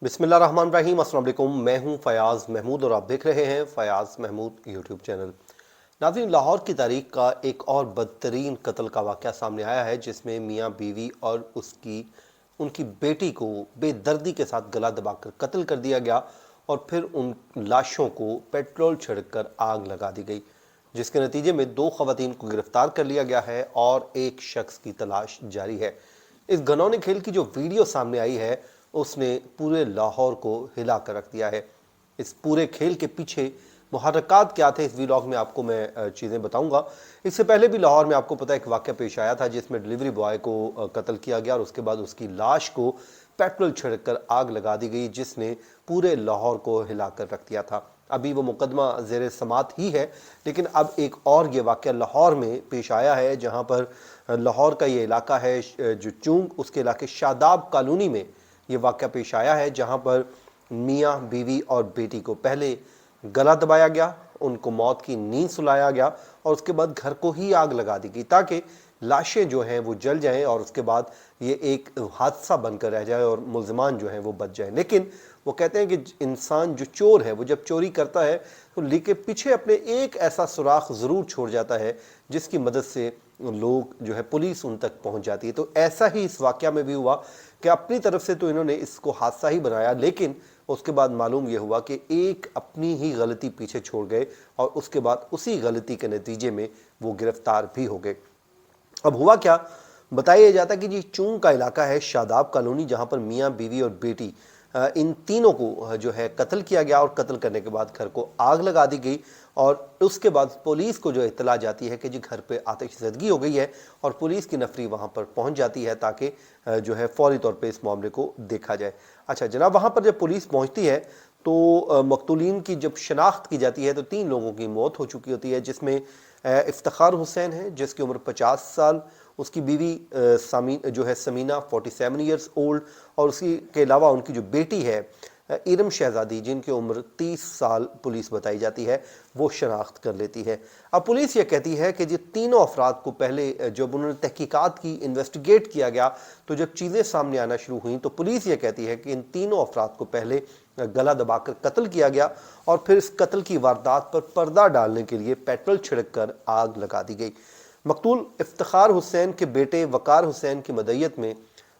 बिस्मिल्लाहिर्रहमानिर्रहीम। अस्सलाम वालेकुम। मैं हूं फयाज़ महमूद और आप देख रहे हैं फयाज़ महमूद यूट्यूब चैनल। नाज़रीन, लाहौर की तारीख का एक और बदतरीन कत्ल का वाक़या सामने आया है, जिसमें मियाँ बीवी और उनकी बेटी को बेदर्दी के साथ गला दबाकर कत्ल कर दिया गया और फिर उन लाशों को पेट्रोल छिड़क कर आग लगा दी गई, जिसके नतीजे में 2 ख़वातीन को गिरफ्तार कर लिया गया है और एक शख्स की तलाश जारी है। इस घिनौने खेल की जो वीडियो सामने आई है उसने पूरे लाहौर को हिला कर रख दिया है। इस पूरे खेल के पीछे मुहर्रकात क्या थे, इस व्लॉग में आपको मैं चीज़ें बताऊंगा। इससे पहले भी लाहौर में आपको पता है एक वाक़या पेश आया था, जिसमें डिलीवरी बॉय को कत्ल किया गया और उसके बाद उसकी लाश को पेट्रोल छिड़क कर आग लगा दी गई, जिसने पूरे लाहौर को हिला कर रख दिया था। अभी वो मुकदमा ज़ेर समात ही है, लेकिन अब एक और ये वाक़या लाहौर में पेश आया है, जहाँ पर लाहौर का ये इलाका है जो चूंग, उसके इलाके शादाब कॉलोनी में ये वाक़या पेश आया है, जहाँ पर मियाँ बीवी और बेटी को पहले गला दबाया गया, उनको मौत की नींद सुलाया गया और उसके बाद घर को ही आग लगा दी गई ताकि लाशें जो हैं वो जल जाएं और उसके बाद ये एक हादसा बनकर रह जाए और मुल्ज़िमान जो हैं वो बच जाएं। लेकिन वो कहते हैं कि इंसान जो चोर है वो जब चोरी करता है तो लेके पीछे अपने एक ऐसा सुराख ज़रूर छोड़ जाता है जिसकी मदद से लोग जो है पुलिस उन तक पहुंच जाती है। तो ऐसा ही इस वाक़या में भी हुआ कि अपनी तरफ से तो इन्होंने इसको हादसा ही बनाया, लेकिन उसके बाद मालूम ये हुआ कि एक अपनी ही गलती पीछे छोड़ गए और उसके बाद उसी गलती के नतीजे में वो गिरफ्तार भी हो गए। अब हुआ क्या, बताया जाता कि जी चूंग का इलाका है शादाब कॉलोनी, जहाँ पर मियाँ बीवी और बेटी इन तीनों को जो है कत्ल किया गया और कत्ल करने के बाद घर को आग लगा दी गई और उसके बाद पुलिस को जो इत्तला जाती है कि जी घर पे आतिशज़दगी हो गई है और पुलिस की नफरी वहाँ पर पहुँच जाती है ताकि जो है फौरी तौर पे इस मामले को देखा जाए। अच्छा जनाब, वहाँ पर जब पुलिस पहुँचती है तो मकतूलीन की जब शनाख्त की जाती है तो 3 लोगों की मौत हो चुकी होती है, जिसमें इफ्तिखार हुसैन है जिसकी उम्र 50 साल, उसकी बीवी जो है समीना 47 ईयर्स ओल्ड और उसी के अलावा उनकी जो बेटी है इरम शहजादी, जिनकी उम्र 30 साल पुलिस बताई जाती है, वो शनाख्त कर लेती है। अब पुलिस ये कहती है कि जो तीनों अफराद को पहले जब उन्होंने तहकीकात की, इन्वेस्टिगेट किया गया, तो जब चीज़ें सामने आना शुरू हुई तो पुलिस ये कहती है कि इन तीनों अफराद को पहले गला दबाकर कत्ल किया गया और फिर इस कत्ल की वारदात पर पर्दा डालने के लिए पेट्रोल छिड़क कर आग लगा दी गई। मकतूल इफ्तिखार हुसैन के बेटे वकार हुसैन की मदय्यत में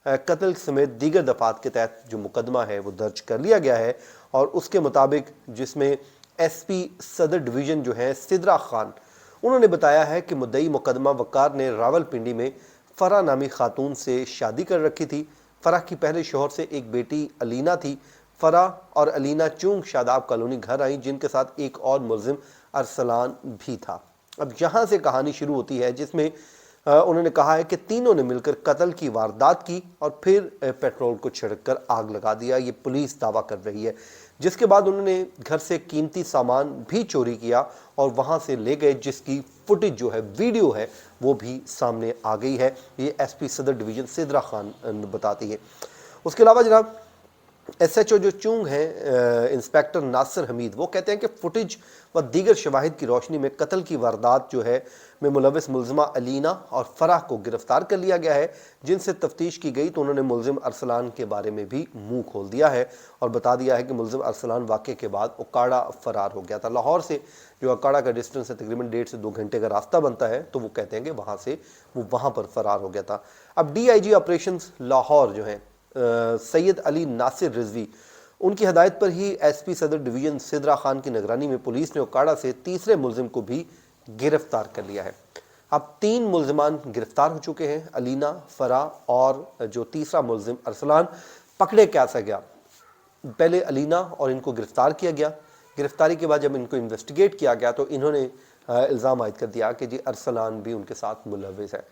कत्ल समेत दीगर दफात के तहत जो मुकदमा है वो दर्ज कर लिया गया है और उसके मुताबिक जिसमें SP सदर डिवीज़न जो है सिद्रा खान, उन्होंने बताया है कि मुद्दई मुकदमा वकार ने रावलपिंडी में फ़रा नामी खातून से शादी कर रखी थी। फ़रा की पहले शोहर से एक बेटी अलीना थी। फ़रा और अलीना चूंग शादाब कॉलोनी घर आई, जिनके साथ एक और मुल्ज़िम अरसलान भी था। अब यहाँ से कहानी शुरू होती है, जिसमें उन्होंने कहा है कि तीनों ने मिलकर कत्ल की वारदात की और फिर पेट्रोल को छिड़क कर आग लगा दिया, ये पुलिस दावा कर रही है। जिसके बाद उन्होंने घर से कीमती सामान भी चोरी किया और वहाँ से ले गए, जिसकी फुटेज जो है, वीडियो है, वो भी सामने आ गई है। ये SP सदर डिवीज़न सिद्रा खान बताती है। उसके अलावा जनाब SHO जो चूंग हैं इंस्पेक्टर नासिर हमीद, वो कहते हैं कि फुटेज व दीगर शवाहिद की रोशनी में कत्ल की वारदात जो है में मुलविस मुल्ज़िमा अलीना और फ़राह को गिरफ्तार कर लिया गया है, जिनसे तफ्तीश की गई तो उन्होंने मुल्ज़िम अरसलान के बारे में भी मुंह खोल दिया है और बता दिया है कि मुल्ज़िम अरसलान वाक़े के बाद उकाड़ा फ़रार हो गया था। लाहौर से जो अकाड़ा का डिस्टेंस है तकरीबन 1.5 से 2 घंटे का रास्ता बनता है, तो वो कहते हैं कि वहाँ से वो वहाँ पर फ़रार हो गया था। अब DIG ऑपरेशंस लाहौर जो हैं सैयद अली नासिर रिजवी, उनकी हदायत पर ही SP सदर डिवीज़न सिद्रा खान की निगरानी में पुलिस ने उकाड़ा से तीसरे मुल्ज़िम को भी गिरफ्तार कर लिया है। अब 3 मुल्ज़िमान गिरफ्तार हो चुके हैं, अलीना, फ़रा और जो तीसरा मुल्ज़िम अरसलान। पकड़े कैसे गया, पहले अलीना और इनको गिरफ्तार किया गया। गिरफ्तारी के बाद जब इनको इन्वेस्टिगेट किया गया तो इन्होंने इल्ज़ाम आयद कर दिया कि जी अरसलान भी उनके साथ मुलविस है,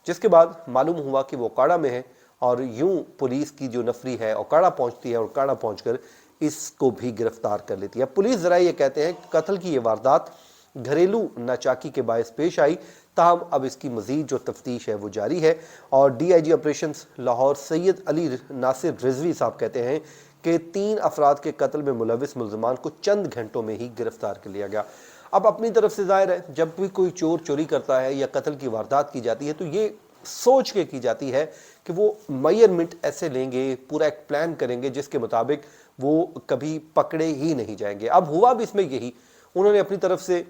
जिसके बाद मालूम हुआ कि वो उकाड़ा में है और यूं पुलिस की जो नफरी है उकाड़ा पहुंचती है और उकाड़ा पहुंचकर इसको भी गिरफ्तार कर लेती है। पुलिस ज़रा ये कहते हैं कत्ल की ये वारदात घरेलू नाचाकी के बायस पेश आई, ताहम अब इसकी मज़ीद जो तफ्तीश है वो जारी है और DIG ऑपरेशंस लाहौर सैयद अली नासिर रिजवी साहब कहते हैं कि 3 अफराद के कत्ल में मुलविस मुल्ज़िमान को चंद घंटों में ही गिरफ्तार कर लिया गया। अब अपनी तरफ से ज़ाहिर है जब भी कोई चोर चोरी करता है या कत्ल की वारदात की जाती है तो ये सोच के की जाती है कि वो मेजरमेंट ऐसे लेंगे, पूरा एक प्लान करेंगे जिसके मुताबिक वो कभी पकड़े ही नहीं जाएंगे। अब हुआ भी इसमें यही, उन्होंने अपनी तरफ से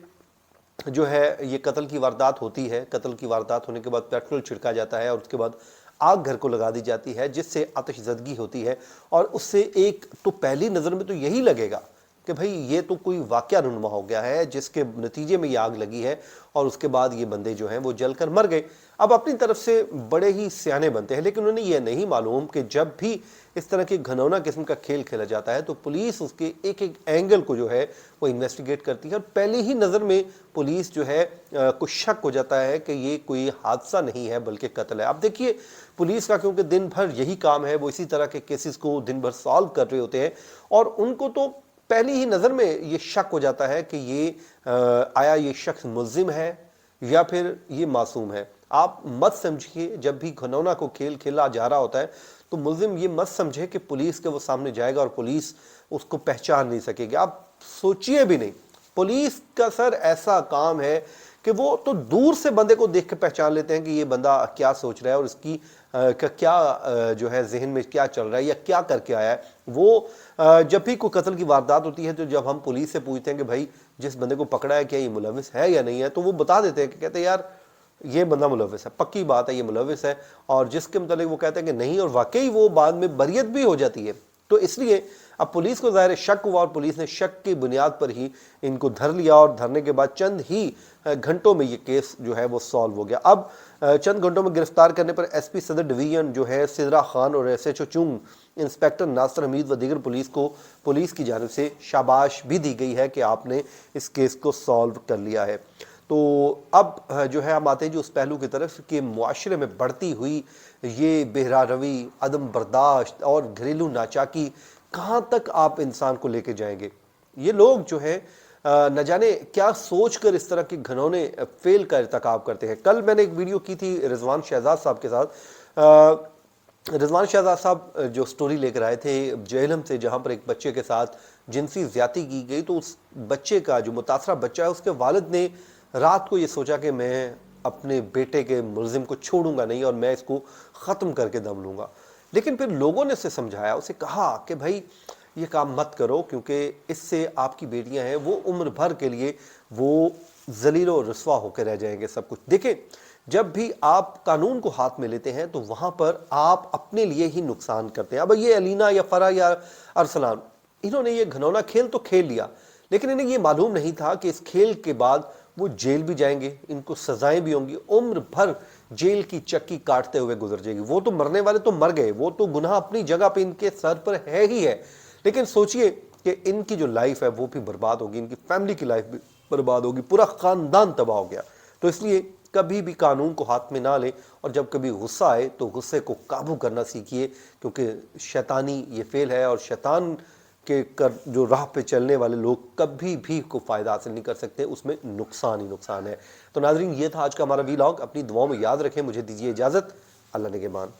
जो है ये कत्ल की वारदात होती है, कत्ल की वारदात होने के बाद पेट्रोल छिड़का जाता है और उसके बाद आग घर को लगा दी जाती है जिससे आतिशज़दगी होती है। और उससे एक तो पहली नज़र में तो यही लगेगा कि भाई ये तो कोई वाक़या रुनमा हो गया है जिसके नतीजे में ये आग लगी है और उसके बाद ये बंदे जो हैं वो जलकर मर गए। अब अपनी तरफ से बड़े ही सियाने बनते हैं, लेकिन उन्हें यह नहीं मालूम कि जब भी इस तरह की घनौना किस्म का खेल खेला जाता है तो पुलिस उसके एक एक एंगल को जो है वो इन्वेस्टिगेट करती है और पहले ही नज़र में पुलिस जो है कुछ शक हो जाता है कि ये कोई हादसा नहीं है बल्कि कत्ल है। अब देखिए पुलिस का क्योंकि दिन भर यही काम है, वो इसी तरह के केसेस को दिन भर सॉल्व कर रहे होते हैं और उनको तो पहली ही नज़र में ये शक हो जाता है कि ये आया ये शख्स मुल्जिम है या फिर ये मासूम है। आप मत समझिए जब भी घनौना को खेल खेला जा रहा होता है तो मुल्जिम ये मत समझे कि पुलिस के वो सामने जाएगा और पुलिस उसको पहचान नहीं सकेगी। आप सोचिए भी नहीं, पुलिस का सर ऐसा काम है कि वो तो दूर से बंदे को देख के पहचान लेते हैं कि ये बंदा क्या सोच रहा है और इसकी का क्या जो है जहन में क्या चल रहा है या क्या करके आया है। वो जब भी कोई कत्ल की वारदात होती है तो जब हम पुलिस से पूछते हैं कि भाई जिस बंदे को पकड़ा है क्या ये मुलविस है या नहीं है, तो वो बता देते हैं कि कहते हैं यार ये बंदा मुलविस है, पक्की बात है ये मुलविस है। और जिसके मतलब वो कहते हैं कि नहीं और वाकई वो बाद में बरियत भी हो जाती है। तो इसलिए अब पुलिस को ज़ाहिर शक हुआ और पुलिस ने शक की बुनियाद पर ही इनको धर लिया और धरने के बाद चंद ही घंटों में ये केस जो है वो सॉल्व हो गया। अब चंद घंटों में गिरफ्तार करने पर एसपी सदर डिवीजन जो है सिदरा खान और एसएचओ चुंग इंस्पेक्टर नासिर हमीद व दीगर पुलिस को पुलिस की जानिब से शाबाश भी दी गई है कि आपने इस केस को सॉल्व कर लिया है। तो अब जो है हम आते हैं जो उस पहलू की तरफ कि मुआशरे में बढ़ती हुई ये बेहरा रवी, अदम बर्दाश्त और घरेलू नाचाकी कहाँ तक आप इंसान को लेके जाएंगे। ये लोग जो हैं न जाने क्या सोच कर इस तरह के घनौने फेल का इर्तिकाब करते हैं। कल मैंने एक वीडियो की थी रिजवान शहजाद साहब के साथ। रिजवान शहजाद साहब जो स्टोरी लेकर आए थे जेहलम से, जहाँ पर एक बच्चे के साथ जिनसी ज़्यादती की गई, तो उस बच्चे का जो मुतासरा बच्चा है उसके वालिद ने रात को ये सोचा कि मैं अपने बेटे के मुल्जिम को छोड़ूंगा नहीं और मैं इसको ख़त्म करके दम लूँगा। लेकिन फिर लोगों ने उसे समझाया, उसे कहा कि भाई ये काम मत करो क्योंकि इससे आपकी बेटियां हैं वो उम्र भर के लिए वो जलील और रुसवा होकर रह जाएंगे सब कुछ। देखें जब भी आप कानून को हाथ में लेते हैं तो वहाँ पर आप अपने लिए ही नुकसान करते हैं। अब ये अलीना या फरा या अरसलान, इन्होंने ये घनौना खेल तो खेल लिया, लेकिन इन्हें ये मालूम नहीं था कि इस खेल के बाद वो जेल भी जाएंगे, इनको सजाएं भी होंगी, उम्र भर जेल की चक्की काटते हुए गुजर जाएगी। वो तो मरने वाले तो मर गए, वो तो गुनाह अपनी जगह पे इनके सर पर है ही है, लेकिन सोचिए कि इनकी जो लाइफ है वो भी बर्बाद होगी, इनकी फैमिली की लाइफ भी बर्बाद होगी, पूरा ख़ानदान तबाह हो गया। तो इसलिए कभी भी कानून को हाथ में ना लें और जब कभी गुस्सा आए तो गुस्से को काबू करना सीखिए, क्योंकि शैतानी ये फेल है और शैतान के जो राह पे चलने वाले लोग कभी भी को फ़ायदा हासिल नहीं कर सकते, उसमें नुकसान ही नुकसान है। तो नाज़रीन ये था आज का हमारा वीलॉग, अपनी दुआओं में याद रखें। मुझे दीजिए इजाज़त, अल्लाह निगहबान।